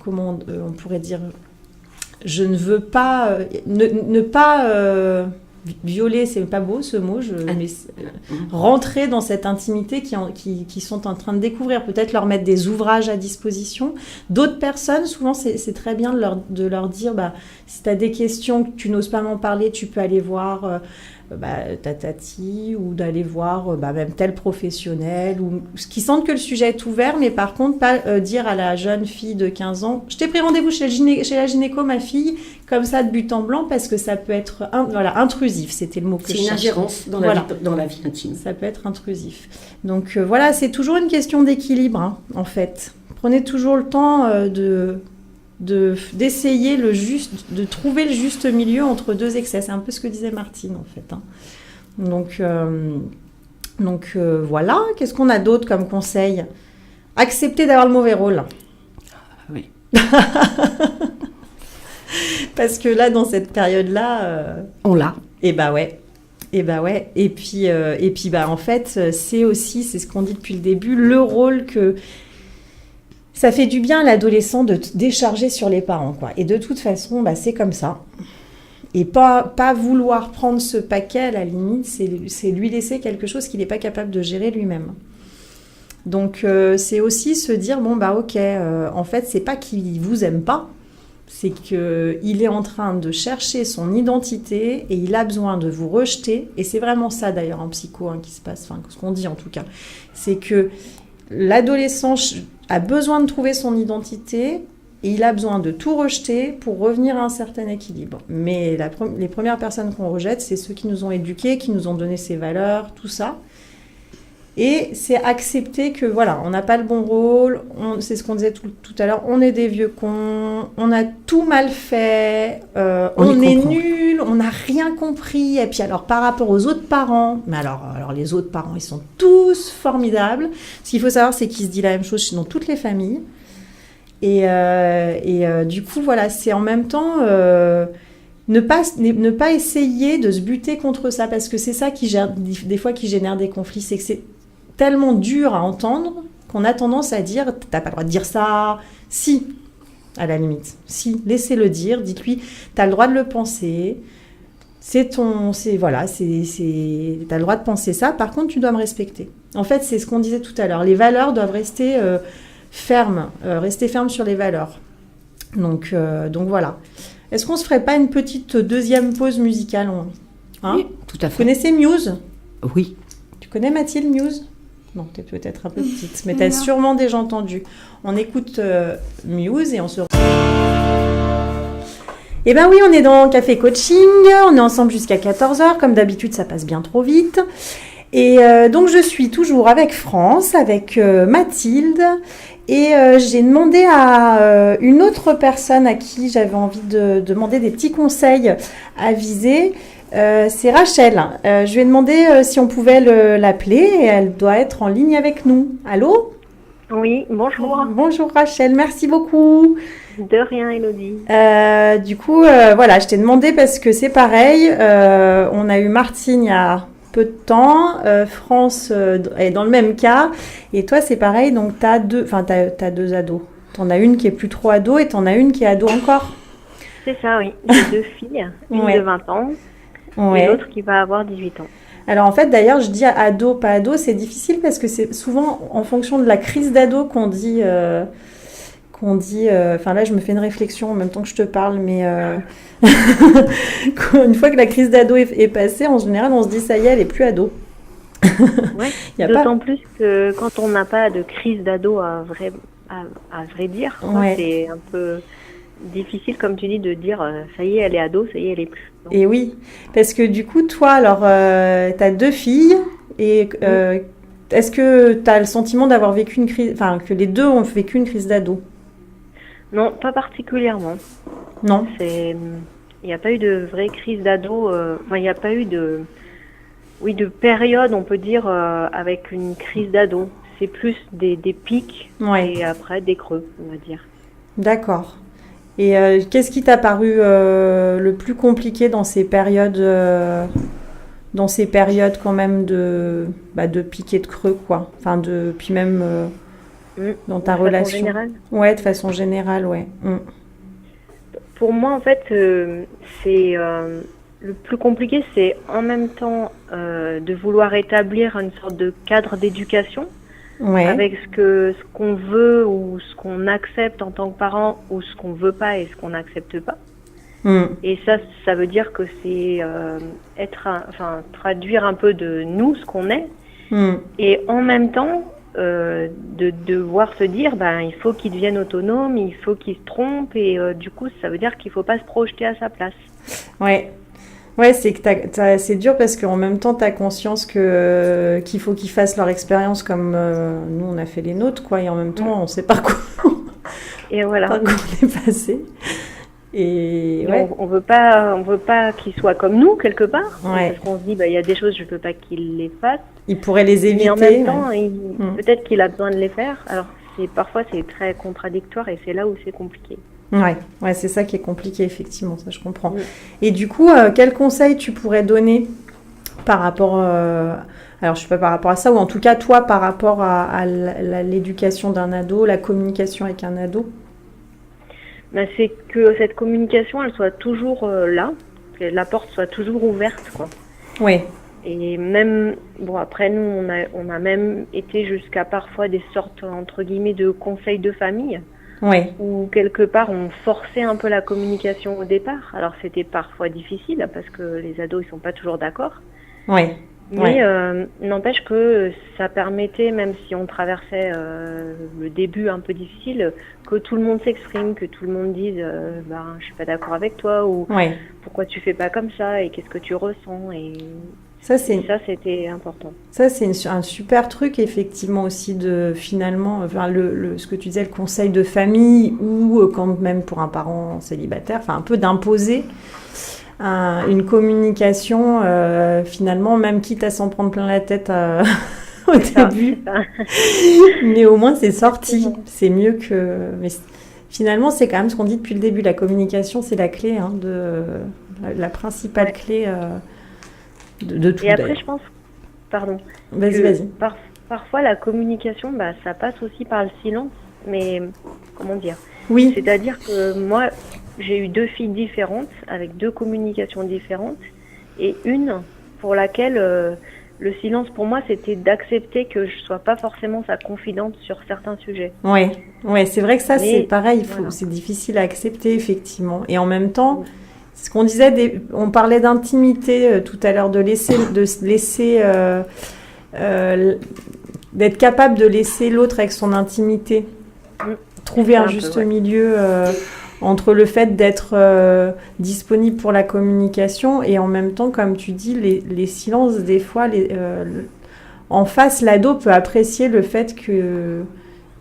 on pourrait dire, je ne veux pas, ne pas violer, c'est pas beau ce mot, mais rentrer dans cette intimité qui sont en train de découvrir, peut-être leur mettre des ouvrages à disposition. D'autres personnes, souvent c'est très bien de leur dire, si tu as des questions que tu n'oses pas m'en parler, tu peux aller voir ta tati, ou d'aller voir même tel professionnel, ou qui sentent que le sujet est ouvert, mais par contre pas dire à la jeune fille de 15 ans « je t'ai pris rendez-vous chez la gynéco, ma fille », comme ça de but en blanc, parce que ça peut être intrusif, c'était le mot que je cherchais. C'est une ingérence dans la vie intime. Ça peut être intrusif. Donc voilà, c'est toujours une question d'équilibre, hein, en fait. Prenez toujours le temps d'essayer de trouver le juste milieu entre deux excès. C'est un peu ce que disait Martine, en fait. Hein. Donc voilà. Qu'est-ce qu'on a d'autre comme conseil? Accepter d'avoir le mauvais rôle. Oui. Parce que là, dans cette période-là... on l'a. Ouais. Et puis en fait, c'est ce qu'on dit depuis le début, le rôle que... Ça fait du bien à l'adolescent de décharger sur les parents, quoi. Et de toute façon, c'est comme ça. Et pas vouloir prendre ce paquet, à la limite, c'est lui laisser quelque chose qu'il n'est pas capable de gérer lui-même. Donc, c'est aussi se dire, ok, en fait, c'est pas qu'il vous aime pas, c'est qu'il est en train de chercher son identité et il a besoin de vous rejeter. Et c'est vraiment ça, d'ailleurs, en psycho, qui se passe, ce qu'on dit en tout cas. C'est que l'adolescent a besoin de trouver son identité et il a besoin de tout rejeter pour revenir à un certain équilibre. Mais les premières personnes qu'on rejette, c'est ceux qui nous ont éduqués, qui nous ont donné ces valeurs, tout ça. Et c'est accepter que, voilà, on n'a pas le bon rôle, c'est ce qu'on disait tout à l'heure, on est des vieux cons, on a tout mal fait, on est nuls, on n'a rien compris. Et puis alors, par rapport aux autres parents, mais alors les autres parents, ils sont tous formidables. Ce qu'il faut savoir, c'est qu'ils se disent la même chose dans toutes les familles. Et du coup, voilà, c'est en même temps... Ne pas essayer de se buter contre ça, parce que c'est ça des fois qui génère des conflits, c'est que c'est tellement dur à entendre qu'on a tendance à dire « t'as pas le droit de dire ça ». Si, à la limite. Si, laissez-le dire, dites-lui « t'as le droit de le penser, t'as le droit de penser ça, par contre tu dois me respecter ». En fait, c'est ce qu'on disait tout à l'heure, les valeurs doivent rester fermes sur les valeurs. Donc voilà. Est-ce qu'on ne se ferait pas une petite deuxième pause musicale Oui, tout à fait. Vous connaissez Muse? Oui. Tu connais Mathilde Muse? Non, tu es peut-être un peu petite, mais tu as sûrement déjà entendu. On écoute Muse et on se... Eh bien oui, on est dans Café Coaching, on est ensemble jusqu'à 14h, comme d'habitude ça passe bien trop vite. Et donc je suis toujours avec France, avec Mathilde, et j'ai demandé à une autre personne à qui j'avais envie de demander des petits conseils avisés. C'est Rachel. Je lui ai demandé si on pouvait l'appeler et elle doit être en ligne avec nous. Allô ? Oui, bonjour. Bonjour Rachel, merci beaucoup. De rien, Élodie. Du coup, voilà, je t'ai demandé parce que c'est pareil. On a eu Martine il y a peu de temps. France est dans le même cas. Et toi, c'est pareil, donc t'as deux ados. T'en as une qui est plus trop ado et t'en as une qui est ado encore. C'est ça, oui. J'ai 2 filles, une de 20 ans et l'autre qui va avoir 18 ans. Alors en fait, d'ailleurs, je dis ado, pas ado, c'est difficile parce que c'est souvent en fonction de la crise d'ado qu'on dit... Enfin là, je me fais une réflexion en même temps que je te parle, mais une fois que la crise d'ado est passée, en général, on se dit ça y est, elle est plus ado. Ouais. D'autant plus que quand on n'a pas de crise d'ado à vrai dire, c'est un peu difficile, comme tu dis, de dire ça y est, elle est ado, ça y est, elle est plus. Non. Et oui, parce que du coup, toi, alors, t'as 2 filles et est-ce que t'as le sentiment d'avoir vécu une crise, enfin que les deux ont vécu une crise d'ado? Non, pas particulièrement. Non. Il n'y a pas eu de vraie crise d'ado. Il n'y a pas eu de période, on peut dire, avec une crise d'ado. C'est plus des pics et après des creux, on va dire. D'accord. Et qu'est-ce qui t'a paru le plus compliqué dans ces périodes quand même de pics et de creux, quoi. Enfin, puis même... dans ta relation. De façon générale. Ouais, de façon générale, ouais. Pour moi, en fait, c'est le plus compliqué, c'est en même temps de vouloir établir une sorte de cadre d'éducation avec ce qu'on veut ou ce qu'on accepte en tant que parent ou ce qu'on veut pas et ce qu'on n'accepte pas. Et ça veut dire que c'est traduire un peu de nous ce qu'on est et en même temps de devoir se dire il faut qu'il devienne autonome, il faut qu'il se trompe et du coup ça veut dire qu'il faut pas se projeter à sa place. Ouais, c'est que c'est dur parce qu'en même temps t'as conscience qu'il faut qu'ils fassent leur expérience comme nous on a fait les nôtres, quoi, et en même temps on sait pas quoi et voilà par quoi on est passé. Et on veut pas qu'ils soient comme nous quelque part, parce qu'on se dit il y a des choses je veux pas qu'il les fasse. Il pourrait les éviter. Mais en même temps, peut-être qu'il a besoin de les faire. Alors parfois c'est très contradictoire et c'est là où c'est compliqué. Ouais, c'est ça qui est compliqué effectivement, ça je comprends. Et du coup, quel conseil tu pourrais donner par rapport alors je sais pas par rapport à ça, ou en tout cas toi par rapport à l'éducation d'un ado, la communication avec un ado? C'est que cette communication, elle soit toujours là, que la porte soit toujours ouverte, quoi. Oui. Et même, après nous, on a même été jusqu'à parfois des sortes, entre guillemets, de conseils de famille. Oui. Où quelque part, on forçait un peu la communication au départ. Alors c'était parfois difficile, parce que les ados, ils sont pas toujours d'accord. Oui. Mais n'empêche que ça permettait, même si on traversait le début un peu difficile, que tout le monde s'exprime, que tout le monde dise je suis pas d'accord avec toi, ou pourquoi tu fais pas comme ça, et qu'est-ce que tu ressens, et ça c'était important. Ça c'est un super truc effectivement aussi, de finalement ce que tu disais, le conseil de famille, ou quand même pour un parent célibataire, un peu d'imposer une communication finalement, même quitte à s'en prendre plein la tête au début, mais au moins c'est sorti, c'est mieux que... Mais finalement c'est quand même ce qu'on dit depuis le début, la communication c'est la clé, la principale clé de tout. Et après je pense, vas-y. Parfois la communication, ça passe aussi par le silence, mais comment dire, oui, c'est-à-dire que moi j'ai eu 2 filles différentes, avec 2 communications différentes, et une pour laquelle le silence pour moi c'était d'accepter que je sois pas forcément sa confidente sur certains sujets. Ouais, c'est vrai que ça c'est pareil, c'est difficile à accepter effectivement. Et en même temps, ce qu'on disait, on parlait d'intimité tout à l'heure, d'être capable de laisser l'autre avec son intimité, trouver un juste milieu entre le fait d'être disponible pour la communication et en même temps, comme tu dis, les silences, des fois, en face, l'ado peut apprécier le fait qu'il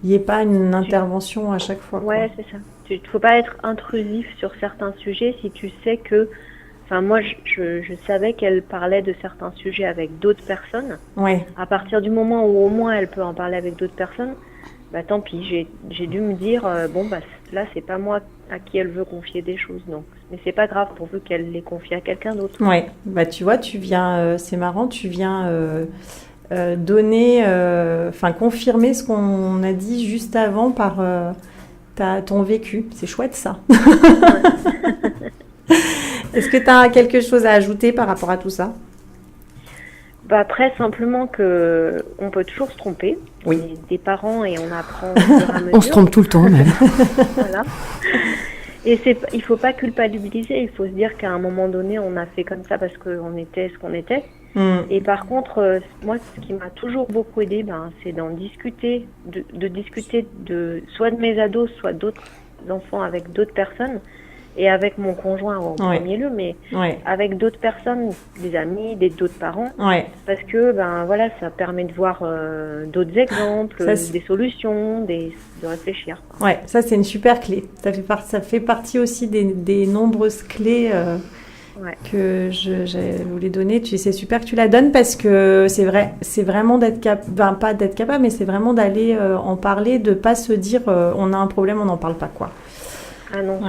n'y ait pas une intervention à chaque fois. Ouais, c'est ça. Il ne faut pas être intrusif sur certains sujets si tu sais que... moi, je savais qu'elle parlait de certains sujets avec d'autres personnes. Ouais. À partir du moment où au moins elle peut en parler avec d'autres personnes, tant pis, j'ai dû me dire, là, c'est pas moi à qui elle veut confier des choses. Donc, mais c'est pas grave pourvu qu'elle les confie à quelqu'un d'autre. Ouais, bah tu vois, tu viens, c'est marrant, tu viens donner, confirmer ce qu'on a dit juste avant par ton vécu. C'est chouette ça. Est-ce que tu as quelque chose à ajouter par rapport à tout ça? Bah après, simplement que on peut toujours se tromper. Oui. On est des parents et on apprend au fur et à mesure. On se trompe tout le temps même. Voilà. Et il faut pas culpabiliser. Il faut se dire qu'à un moment donné, on a fait comme ça parce qu'on était ce qu'on était. Et par contre, moi, ce qui m'a toujours beaucoup aidé, c'est d'en discuter, de discuter soit de mes ados, soit d'autres enfants avec d'autres personnes. Et avec mon conjoint en premier lieu, mais avec d'autres personnes, des amis, d'autres parents, parce que ça permet de voir d'autres exemples, des solutions, de réfléchir. Ouais, ça c'est une super clé. Ça fait partie aussi des nombreuses clés que je voulais donner. C'est super que tu la donnes parce que c'est vrai, c'est vraiment pas d'être capable, mais c'est vraiment d'aller en parler, de pas se dire on a un problème, on n'en parle pas quoi. Ah non,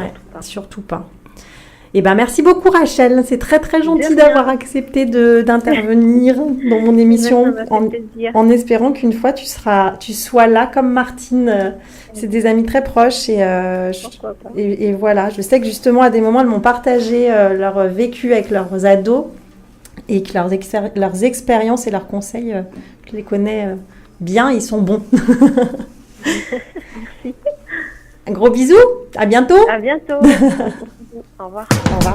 surtout pas. Et merci beaucoup Rachel, c'est très très gentil d'avoir accepté d'intervenir dans mon émission en espérant qu'une fois tu sois là comme Martine. C'est des amis très proches et voilà, je sais que justement à des moments elles m'ont partagé leur vécu avec leurs ados et que leurs expériences et leurs conseils, je les connais bien, ils sont bons. Merci. Un gros bisou, à bientôt. À bientôt. Au revoir. Au revoir.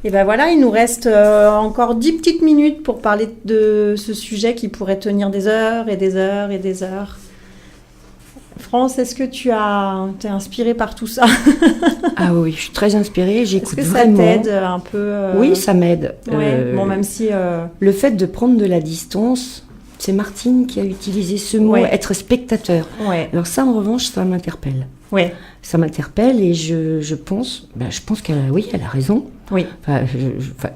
Et voilà, il nous reste encore 10 petites minutes pour parler de ce sujet qui pourrait tenir des heures et des heures et des heures. France, est-ce que t'es inspirée par tout ça? Ah oui, je suis très inspirée, j'écoute vraiment. Est-ce que ça t'aide un peu Oui, ça m'aide. Ouais, même si... Le fait de prendre de la distance... C'est Martine qui a utilisé ce mot, être spectateur. Ouais. Alors ça, en revanche, ça m'interpelle. Ouais. Ça m'interpelle et je pense qu'elle a raison. Oui.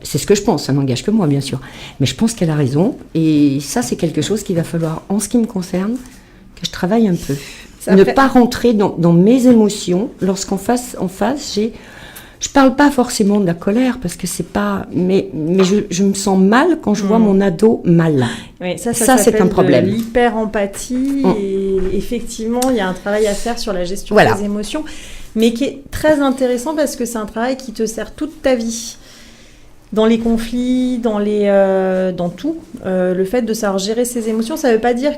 C'est ce que je pense, ça n'engage que moi, bien sûr. Mais je pense qu'elle a raison. Et ça, c'est quelque chose qu'il va falloir, en ce qui me concerne, que je travaille un peu. Pas rentrer dans mes émotions lorsqu'en face, je parle pas forcément de la colère parce que c'est pas, mais je me sens mal quand je vois mon ado mal. Oui, ça c'est un problème. De l'hyper-empathie et effectivement, il y a un travail à faire sur la gestion des émotions, mais qui est très intéressant parce que c'est un travail qui te sert toute ta vie. Dans les conflits, dans tout, le fait de savoir gérer ses émotions, ça ne veut pas dire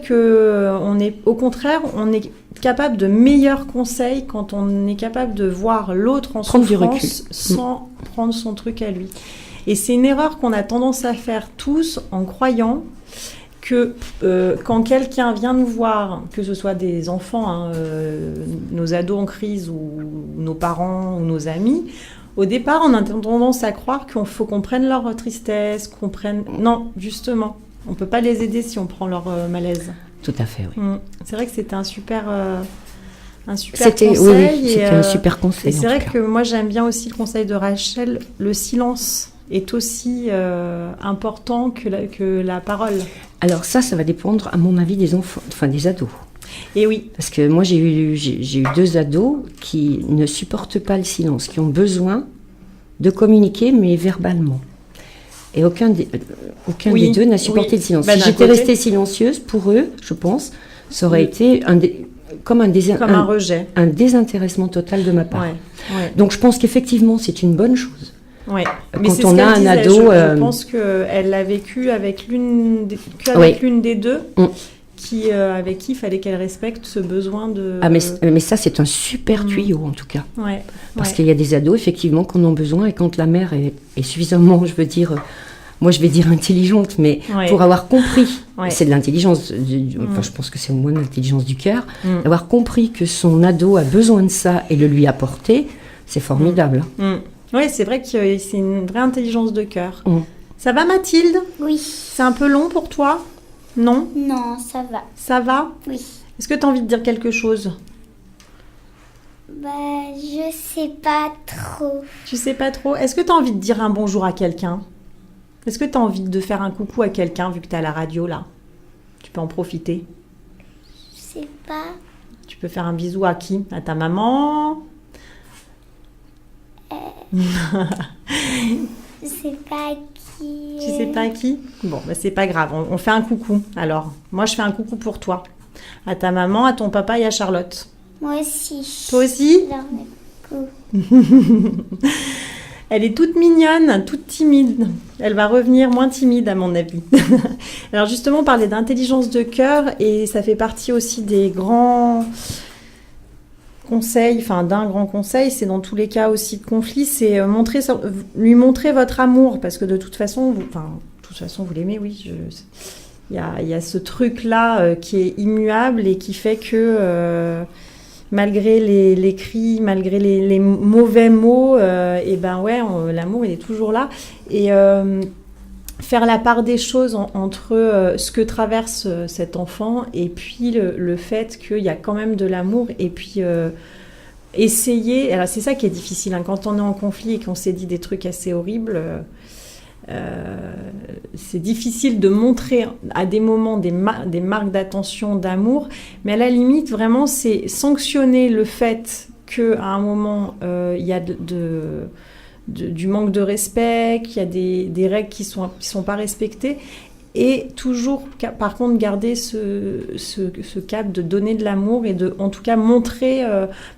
au contraire, on est capable de meilleurs conseils quand on est capable de voir l'autre en souffrance sans prendre son truc à lui. Et c'est une erreur qu'on a tendance à faire tous en croyant que quand quelqu'un vient nous voir, que ce soit des enfants, nos ados en crise ou nos parents ou nos amis, au départ, on a tendance à croire qu'il faut qu'on prenne leur tristesse, qu'on prenne... Non, justement, on ne peut pas les aider si on prend leur malaise. Tout à fait, oui. C'est vrai que c'était un super conseil. C'était un super conseil. Et c'est vrai que moi, j'aime bien aussi le conseil de Rachel. Le silence est aussi important que la parole. Alors ça va dépendre, à mon avis, des enfants, enfin des ados. Et oui. Parce que moi, j'ai eu 2 ados qui ne supportent pas le silence, qui ont besoin de communiquer, mais verbalement. Et aucun des deux n'a supporté le silence. Si j'étais restée silencieuse, pour eux, je pense, ça aurait été comme un rejet. Un désintéressement total de ma part. Ouais. Donc je pense qu'effectivement, c'est une bonne chose. Ouais. Quand on a un ado... Je pense qu'elle l'a vécu avec l'une des deux. Avec qui il fallait qu'elle respecte ce besoin de... Ah, mais ça, c'est un super tuyau, en tout cas. Ouais. Parce qu'il y a des ados, effectivement, qui en ont besoin, et quand la mère est suffisamment, je veux dire, moi je vais dire intelligente, mais pour avoir compris, c'est de l'intelligence, je pense que c'est au moins de l'intelligence du cœur, d'avoir compris que son ado a besoin de ça et le lui apporter, c'est formidable. Oui, c'est vrai que c'est une vraie intelligence de cœur. Ça va, Mathilde? Oui. C'est un peu long pour toi? Non? Non, ça va. Ça va? Oui. Est-ce que tu as envie de dire quelque chose? Je sais pas trop. Tu sais pas trop? Est-ce que tu as envie de dire un bonjour à quelqu'un? Est-ce que tu as envie de faire un coucou à quelqu'un vu que tu es à la radio là? Tu peux en profiter. Je sais pas. Tu peux faire un bisou à qui? À ta maman? Je sais pas à qui. Tu sais pas à qui? Bon, bah, c'est pas grave, on fait un coucou. Alors, moi je fais un coucou pour toi. À ta maman, à ton papa et à Charlotte. Moi aussi. Toi aussi? Elle est toute mignonne, toute timide. Elle va revenir moins timide à mon avis. Alors justement, on parlait d'intelligence de cœur et ça fait partie aussi des grands conseils, enfin d'un grand conseil, c'est dans tous les cas aussi de conflit, c'est lui montrer votre amour parce que de toute façon, vous l'aimez, oui. Il y a ce truc-là qui est immuable et qui fait que malgré les cris, malgré les mauvais mots, l'amour il est toujours là. Et faire la part des choses entre ce que traverse cet enfant et puis le fait qu'il y a quand même de l'amour et puis essayer. Alors c'est ça qui est difficile, hein, quand on est en conflit et qu'on s'est dit des trucs assez horribles. C'est difficile de montrer à des moments des marques d'attention, d'amour, mais à la limite vraiment c'est sanctionner le fait qu'à un moment il y a du manque de respect, qu'il y a des règles qui sont pas respectées, et toujours par contre garder ce cap de donner de l'amour et de en tout cas montrer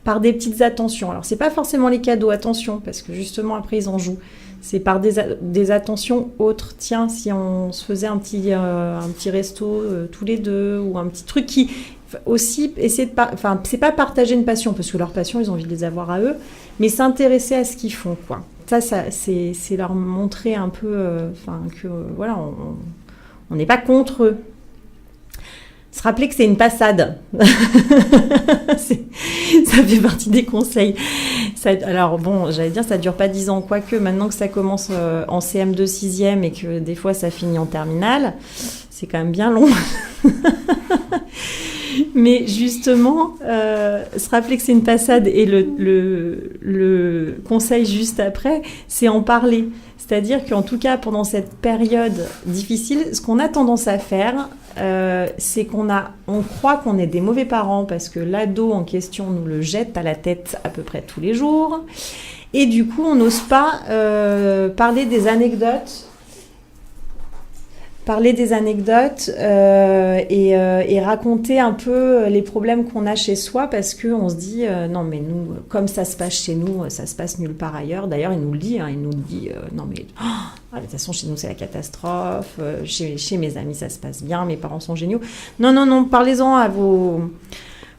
par des petites attentions. Alors c'est pas forcément les cadeaux, attention, parce que justement après ils en jouent. C'est par des attentions autres. Tiens, si on se faisait un petit resto tous les deux, ou un petit truc qui aussi essayer de c'est pas partager une passion parce que leur passion ils ont envie de les avoir à eux, mais s'intéresser à ce qu'ils font, quoi. Ça c'est leur montrer un peu que voilà, on n'est pas contre eux. Se rappeler que c'est une passade. Ça fait partie des conseils. Alors bon, j'allais dire ça dure pas 10 ans, quoique maintenant que ça commence en CM2 6e et que des fois ça finit en terminale, c'est quand même bien long. Mais justement, se rappeler que c'est une passade et le conseil juste après, c'est en parler. C'est-à-dire qu'en tout cas, pendant cette période difficile, ce qu'on a tendance à faire, c'est qu'on croit qu'on est des mauvais parents parce que l'ado en question nous le jette à la tête à peu près tous les jours. Et du coup, on n'ose pas parler des anecdotes et raconter un peu les problèmes qu'on a chez soi parce qu'on se dit non mais nous, comme ça se passe chez nous, ça se passe nulle part ailleurs. D'ailleurs il nous le dit, non mais de toute façon chez nous c'est la catastrophe, chez mes amis ça se passe bien, mes parents sont géniaux. Non, parlez-en à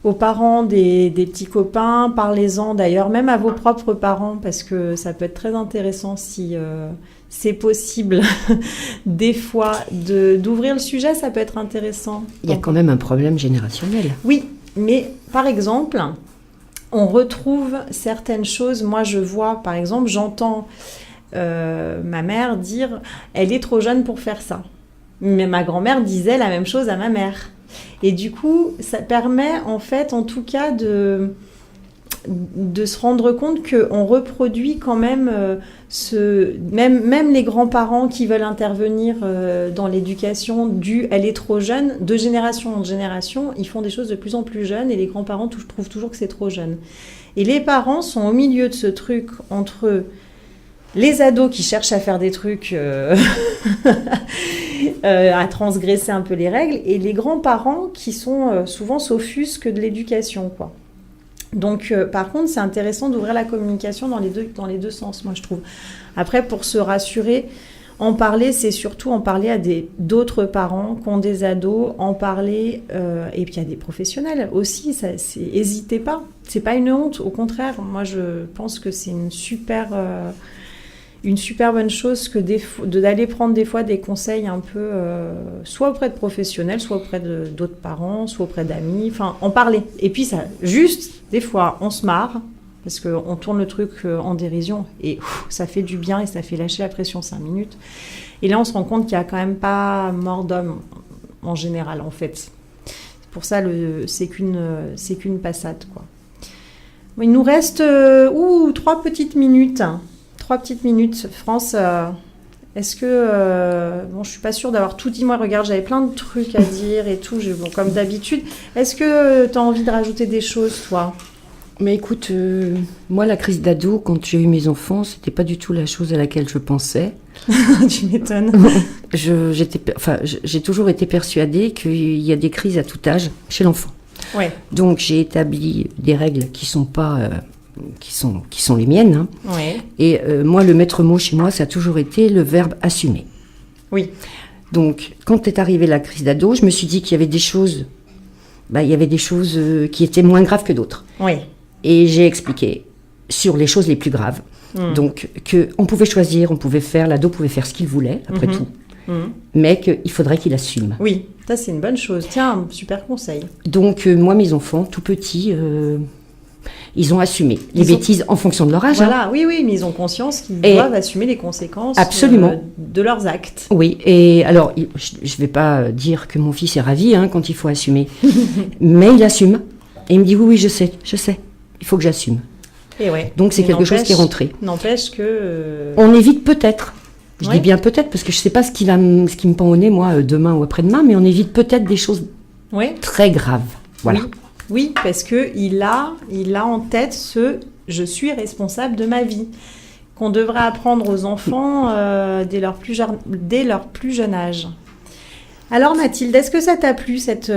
aux parents des petits copains, parlez-en d'ailleurs même à vos propres parents parce que ça peut être très intéressant si c'est possible des fois d'ouvrir le sujet, ça peut être intéressant. Il y a quand même un problème générationnel. Oui, mais par exemple, on retrouve certaines choses. Moi, je vois, par exemple, j'entends ma mère dire « elle est trop jeune pour faire ça ». Mais ma grand-mère disait la même chose à ma mère. Et du coup, ça permet en fait, en tout cas, de se rendre compte qu'on reproduit quand même même les grands-parents qui veulent intervenir dans l'éducation elle est trop jeune, de génération en génération, ils font des choses de plus en plus jeunes et les grands-parents trouvent toujours que c'est trop jeune. Et les parents sont au milieu de ce truc entre les ados qui cherchent à faire des trucs, à transgresser un peu les règles, et les grands-parents qui sont souvent s'offusquent de l'éducation, quoi. Donc, par contre, c'est intéressant d'ouvrir la communication dans les deux sens, moi, je trouve. Après, pour se rassurer, en parler, c'est surtout en parler à d'autres parents qui ont des ados, en parler, et puis il y a des professionnels aussi, n'hésitez pas. C'est pas une honte, au contraire. Moi, je pense que c'est une super bonne chose que d'aller prendre des fois des conseils un peu, soit auprès de professionnels, soit auprès d'autres parents, soit auprès d'amis, enfin, en parler. Et puis, ça, juste, des fois, on se marre, parce qu'on tourne le truc en dérision, et ça fait du bien, et ça fait lâcher la pression 5 minutes. Et là, on se rend compte qu'il n'y a quand même pas mort d'homme, en général, en fait. C'est pour ça, c'est qu'une passade, quoi. Il nous reste 3 petites minutes. 3 petites minutes. France, Est-ce que... bon, je suis pas sûre d'avoir tout dit. Moi, regarde, j'avais plein de trucs à dire et tout, bon, comme d'habitude. Est-ce que tu as envie de rajouter des choses, toi ? Mais écoute, moi, la crise d'ado, quand j'ai eu mes enfants, c'était pas du tout la chose à laquelle je pensais. Tu m'étonnes. J'ai toujours été persuadée qu'il y a des crises à tout âge chez l'enfant. Ouais. Donc, j'ai établi des règles qui sont pas... qui sont les miennes. Hein. Ouais. Et moi, le maître mot chez moi, ça a toujours été le verbe assumer. Oui. Donc, quand est arrivée la crise d'ado, je me suis dit qu'il y avait des choses... il y avait des choses qui étaient moins graves que d'autres. Oui. Et j'ai expliqué sur les choses les plus graves. Donc, qu'on pouvait choisir, on pouvait faire, l'ado pouvait faire ce qu'il voulait, après tout. Mais qu'il faudrait qu'il assume. Oui, ça c'est une bonne chose. Tiens, un super conseil. Donc, moi, mes enfants, tout petits, ils ont assumé les bêtises en fonction de leur âge. Voilà, hein. Oui, mais ils ont conscience qu'ils doivent assumer les conséquences de leurs actes. Oui, et alors, je ne vais pas dire que mon fils est ravi quand il faut assumer, mais il assume. Et il me dit, oui, je sais, il faut que j'assume. Et ouais. Donc, c'est quelque chose qui est rentré. N'empêche que... On évite peut-être. Je dis bien peut-être, parce que je ne sais pas ce qui me pend au nez, moi, demain ou après-demain, mais on évite peut-être des choses très graves. Voilà. Oui, parce qu'il a en tête je suis responsable de ma vie, qu'on devrait apprendre aux enfants dès leur plus jeune âge. Alors Mathilde, est-ce que ça t'a plu cette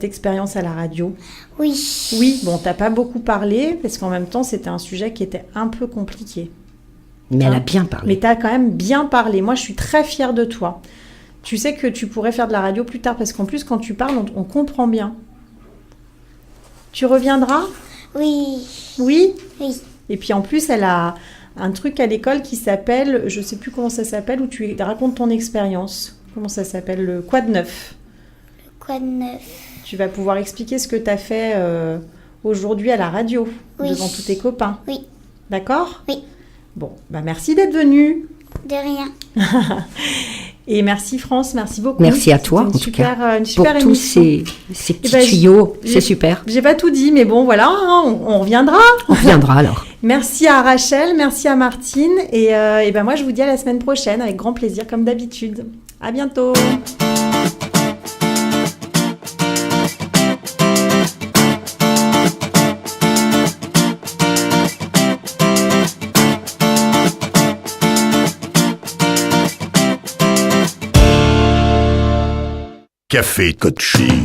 expérience à la radio ? Oui. Oui, bon, t'as pas beaucoup parlé, parce qu'en même temps, c'était un sujet qui était un peu compliqué. Mais elle a bien parlé. Mais t'as quand même bien parlé. Moi, je suis très fière de toi. Tu sais que tu pourrais faire de la radio plus tard, parce qu'en plus, quand tu parles, on comprend bien. Tu reviendras ? Oui. Oui ? Oui. Et puis en plus, elle a un truc à l'école qui s'appelle, je sais plus comment ça s'appelle, où tu racontes ton expérience. Comment ça s'appelle ? Le Quoi de neuf ? Le Quoi de neuf ? Tu vas pouvoir expliquer ce que tu as fait aujourd'hui à la radio, devant tous tes copains. Oui. D'accord ? Oui. Bon, merci d'être venue. De rien. Et merci France, merci beaucoup. Merci à toi, en tout cas, pour tous ces petits tuyaux, c'est super. J'ai pas tout dit, mais bon, voilà, on reviendra. On reviendra alors. Merci à Rachel, merci à Martine, et moi je vous dis à la semaine prochaine, avec grand plaisir, comme d'habitude. À bientôt. Café Coaching.